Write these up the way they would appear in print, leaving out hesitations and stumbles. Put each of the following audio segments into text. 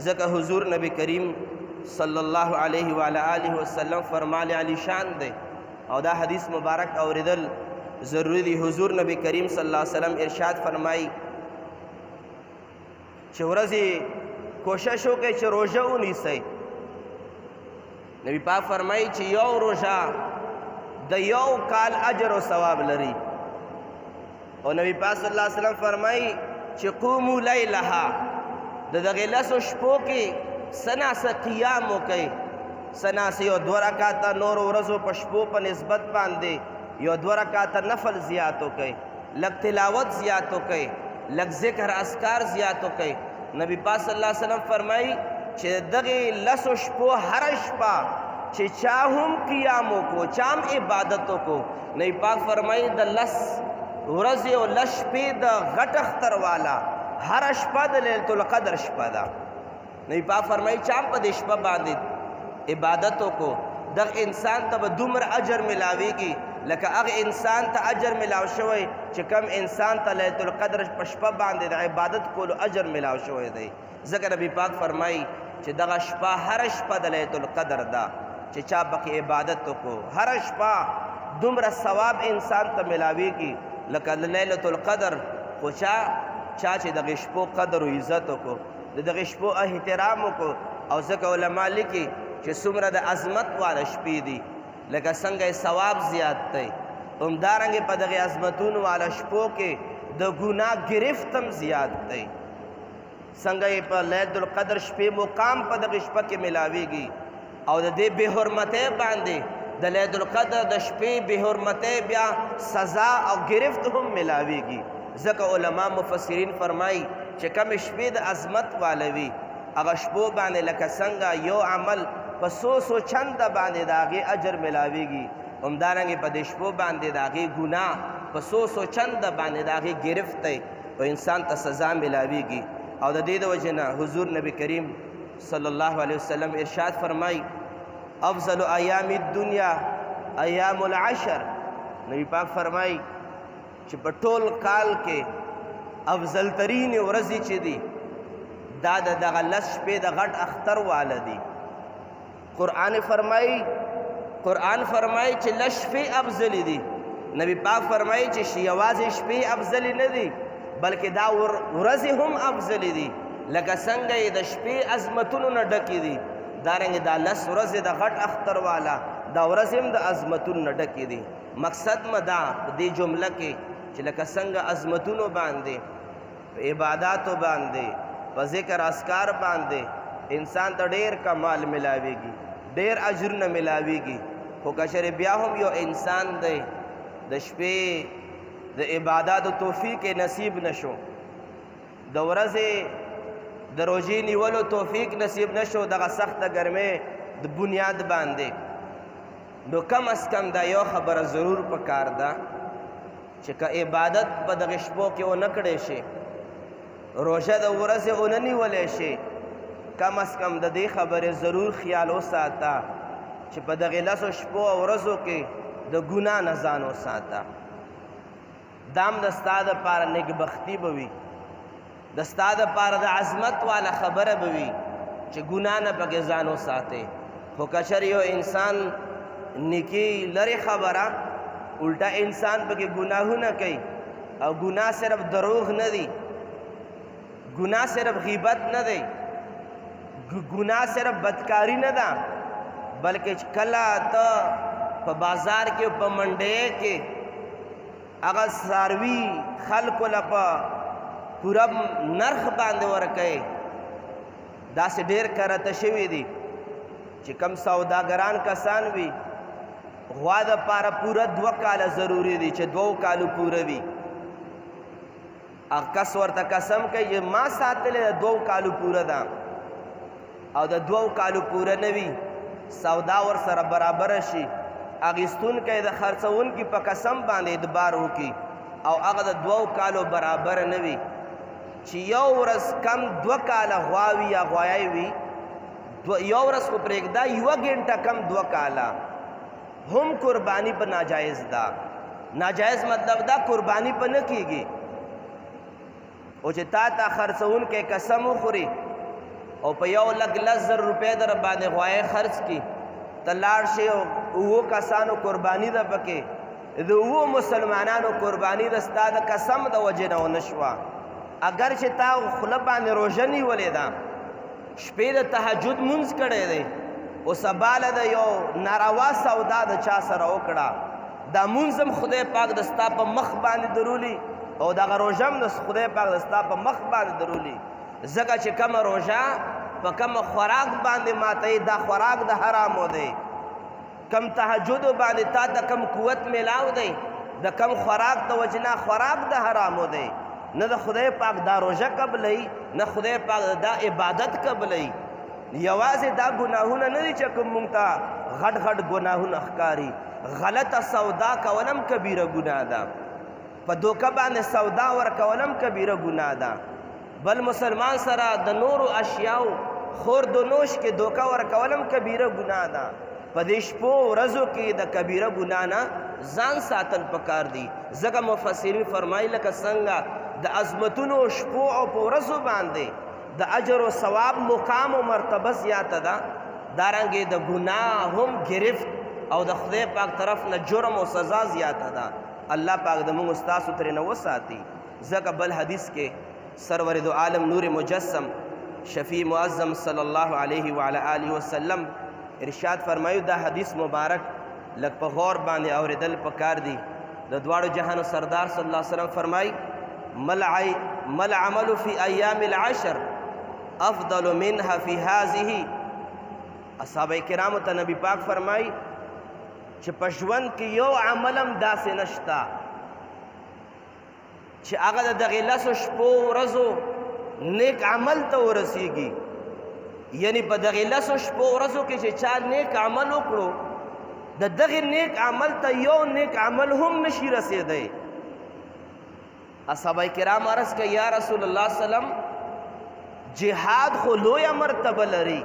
ځکه حضور نبی کریم صلی الله علیه وعلى آله وسلم فرمالی علی شان دی او دا حدیث مبارک اوریدل ضروری دی. حضور نبی کریم صلی الله علیه وسلم ارشاد فرمائی چې ورځې کوشش وکړئ چې روژه ونیسئ. نبی پاک فرمائی چې یو روژه د یو کال اجر او ثواب لري. او نبی پاک صلی الله علیه وسلم فرمائی چې قوموا لیلها د دغې لسو شپو کې سناسه قیام وکئ، سناسه یو 2 رکعاته نور ورځو په شپو په نسبت باندې یو 2 رکعاته نفل زیات وکئ، لږ تلاوت زیات وکئ، لږ ذکر اذکار زیات وکئ. نبی پاک صلی الله علیه وسلم فرمایي چې دغې لسو شپو هره شپه چې چا هم قیام وکړو، چا هم عبادت وکړو، نبی پاک فرمایي د 10 ورځې او 10 شپې د غټ اختر والا هره شپه د لیلة القدر شپه ده. نبی پاک فرمایي چې هم په دې شپه باندې عبادت وکړو دغه انسان ته به دومره اجر ملاویږي لکه هغه انسان ته اجر ملاو شوی چې کم انسان ته لیلة القدر په شپه باندې د عبادت کولو اجر ملاو شوی دی. ځکه نبی پاک فرمایي چې دغه شپه هره شپه د لیلة القدر ده چې چا پکې عبادت وکړو، هره شپه دومره ثواب انسان ته ملاویږي لکه د لیلة القدر. خو چا چې دغې شپو قدر و عزت وکړو، د دغې شپو احترام وکړو. او ځکه علما لیکي چې څومره د عظمت واله شپې دي لکه څنګه یې ثواب زیات دی، همدارنګې په دغې عظمتونو واله شپو کې د ګناه ګرفت هم زیات دی. څنګه یې په لیلة القدر شپې مقام په دغې شپه کې ملاویږي او د دې بې حرمتۍ باندې د لیلة القدر د شپې بې حرمتۍ بیا سزا او گرفت هم ملاویږي. ځکه علما مفسرین فرمایي چې کم شپې د عظمت واله وي هغه شپو باندې لکه څنګه یو عمل په 100 چنده باندې د هغې اجر ملاویږي، همدارنګې په دې شپو باندې د هغې ګناه په 100 چنده باندې د هغې گرفت دی او انسان ته سزا ملاویږي. او د دې د وجې نه حضور نبی کریم صلی الله علیه وسلم ارشاد فرمایي افضل ایام الدنیا ایام العشر. نبی پاک فرمایي چې په ټول کال کې افضل ترین ورځې چې دي دا د دغه 10 شپې د غټ اختر واله دي. قرآن فرمایي چې 10 شپې افضلې دي. نبی پاک فرمایي چې یوازې شپې افضلې نه دي بلکې دا ورځې هم افضلې دي لکه څنګه یې د شپې عظمتونو نه ډکې دي دارنګې دا 10 ورځې د غټ اختر والا دا ورځې هم د عظمتونو نه ډکې دي. مقصد مدا په دې جمله کې چې لکه څنګه عظمتونو باندې په عباداتو باندې په ذکر اذکار باندې انسان ته ډېر کمال ملاویږي، ډېر اجرونه ملاویږي. خو که چېرې بیا هم یو انسان دی د شپې د عباداتو توفیق نصیب نشو، د ورځې د روژې نیولو توفیق نصیب نشو دغه سخته ګرمۍ د بنیاد باندې، نو کم از کم دا یو خبره ضرور پکار ده چې که عبادت په دغې شپو کې ونه کړی شي، روژه د ورځې ونه نیولی شي، کم از کم د دې خبرې ضرور خیال وساته چې په دغې 10 شپو او ورځو کې د ګناه نه ځان وساته. دا هم د ستا دپاره نیکبختي به وي، د ستا دپاره د عظمت والا خبره به وي چې ګناه نه پکې ځان وساتې. خو که چېرې یو انسان نیکي لرې خبره الټا انسان پکې ګناهونه کوي او ګناه صرف دروغ نه دی، ګناه صرف غیبت نه دی، ګناه صرف بدکاری نه ده، بلکې کله ته په بازار کې په منډۍ کې هغه څاروي خلکو له په پوره نرخ باندې ورکوي، داسې ډېر کرته شوي دي چې کم سوداګران کسان وي غوا دپاره پوره 2 کاله ضروري دي چې 2 کالو پوره وي. هغه کس ورته قسم کوي چې ما ساتلې د 2 کالو پوره ده او د 2 کالو پوره نه وي سودا ورسره برابره شي، اخیستونکی د خرڅونکي په قسم باندې اعتبار وکړي او هغه د 2 کالو برابر نه وي چې یو ورځ کم 2 کاله غوا وي یا غوایي وي، یو ورځ خو پرېږده 1 ګنټه کم 2 کاله هم قربانی په ناجایز ده. ناجایز مطلب دا قربانی په نه کیږي او چې تا ته خرڅونکی قسم وخوري او په یو لک 10,000 روپۍ در باندې غوایې خرڅ کی ته لاړ شې اوو کسانو قرباني ده پکې د اوو مسلمانانو قرباني ده ستا د قسم د وجې نه ونه شوه اگر چې تا خوله باندې روژه نیولې ده شپې د تهجد مونځ کړی دی او سبا له د یو ناروا سودا د چا سره وکړه دا مونځ هم خدای پاک د ستا په مخ باندې درولی او دغه روژه هم د خدای پاک د ستا په مخ باندې درولی ځکه چې کومه روژه په کومه خوراک باندې ماتوي دا خوراک د حرامو دی کم تهجد باندې تا ته کم قوت میلاو دی د کم خوراک د وجې نه خوراک د حرامو دی نه د خدای پاک دا روژه قبلوي نه خدای پاک دا عبادت قبلوي یوازې دا ګناهونه نه دي چې کوم مونږ ته غټ غټ ګناهونه ښکاري غلطه سودا کول هم کبیره ګناه ده په دوکه باندې سودا ورکول هم کبیره ګناه ده بل مسلمان سره د نورو اشیاو خورد و نوش کې دوکه ورکول هم کبیره ګناه ده په دې شپو ورځو کې د کبیره ګناه نه ځان ساتل پکار دي ځکه مفسرین فرمایي لکه څنګه د عظمتونو شپو او په ورځو باندې د اجر و ثواب مقام و مرتبه زیاته ده دارنګې د ګناه هم گرفت او د خدای پاک طرف نه جرم او سزا زیاته ده الله پاک د موږ ستاسو ترې نه وساتي ځکه بل حدیث کې سرور دو عالم نور مجسم شفیع معظم صلی الله علیه وعلى آله وسلم ارشاد فرمایو دا حدیث مبارک لږ په غور باندې اورېدل پکار دي د دواړو جهانو سردار صلی الله علیه وسلم فرمایي مل عمل فی ایام العشر افضل منها فی هذه اصحابه کرامو ته نبی پاک فرمایي چې په ژوند کې یو عمل هم داسې نشته چې هغه د دغې 10 شپو ورځو نیک عمل ته ورسیږي یعنی په دغې 10 شپو ورځو کې چې چا نیک عمل وکړو د دغې نیک عمل ته یو نیک عمل هم نشي رسېدی اصحابه کرام عرض کوي یا رسول الله سلم جهاد خو لویه مرتبه لري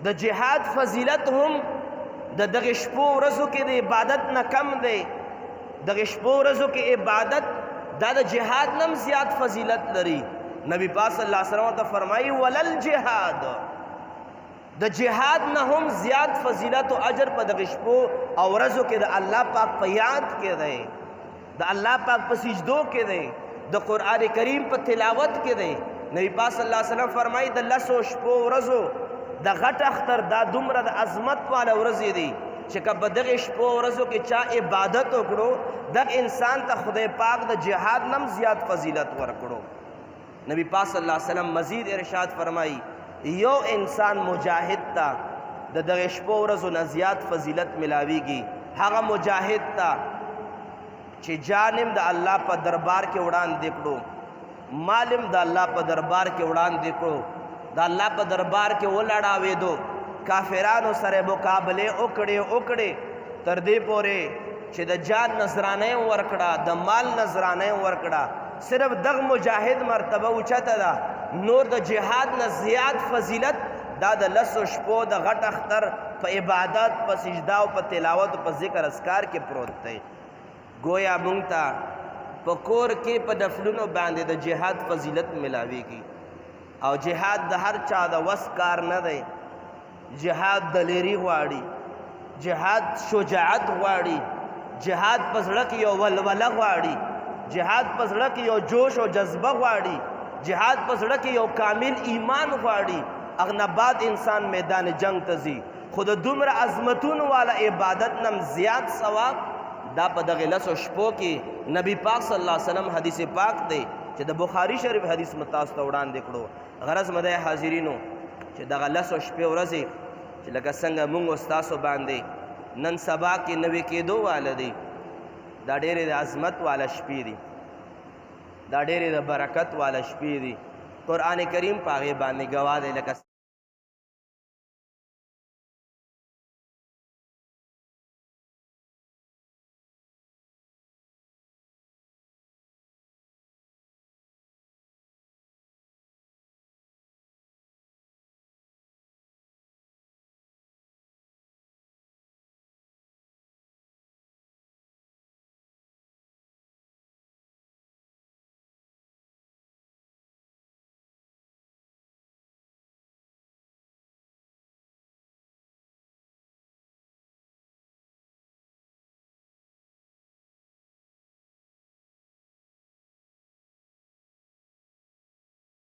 د جهاد فضیلت هم د دغې شپو ورځو کې د عبادت نه کم دی دغې شپو ورځو کې عبادت دا د جهاد نه هم زیات فضیلت لري نبی پاک صلی الله علیه وسلم ته فرمایي ولل جهاد د جهاد نه هم زیات فضیلت او اجر په دغې شپو او ورځو کې د الله پاک په یاد کې دی د الله پاک په سجدو کې دی د قرآن کریم په تلاوت کې دی نبی پاک صلی الله علیه وسلم فرمایي د 10 شپو ورځو د غټ اختر دا دومره د عظمت والا ورځې دي چې که په دغې شپو ورځو کې چا عبادت وکړو دغه انسان ته خدای پاک د جهاد نه هم زیات فضیلت ورکړو نبی پاک صلی الله علیه وسلم مزید ارشاد فرمایي یو انسان مجاهد ته د دغې شپو ورځو نه زیات فضیلت ملاویږي هغه مجاهد ته چې جانم د الله په دربار کې وړاندې کړو مالم د الله په دربار کې وړاندې کړو د الله په دربار کې ولړاوېدو کافرانو سره مقابلې وکړې تر دې پورې چې د جان نذرانه ورکړه د مال نذرانه ورکړه صرف دغه مجاهد مرتبه اوچته ده نور د جهاد نه زیات فضیلت دا د 10 شپو د غټ اختر په عبادت په سجده او په تلاوت او په ذکر اذکار کې پروت دی گویا مونږ ته په کور کې په نفلونو باندې د جهاد فضیلت ملاویږي او جهاد د هر چا د وس کار نه دی جهاد دلیری غواړي جهاد شجاعت غواړي جهاد په زړه کې یو ولوله غواړي جهاد په زړه کې یو جوش او جذبه غواړي جهاد په زړه کې یو کامل ایمان غواړي اغه بعد انسان میدان جنگ ته ځي خود دومره عظمتونو والا عبادت نم زیات ثواب دا په دغه 10 شپو کې نبی پاک صلی الله علیه وسلم حدیث پاک دی چې د بخاری شریف حدیث متاسو ته وړاندې کړو غرض مده حاضرینو چې دغه 10 شپې ورځې چې لکه څنګه موږ استاسو باندې نن سبا کې نوې کېدو والدي دا ډېرې د عظمت والا شپې دي دا ډېرې د برکت والا شپې دي قرآن کریم په هغې باندې ګواه دی لکه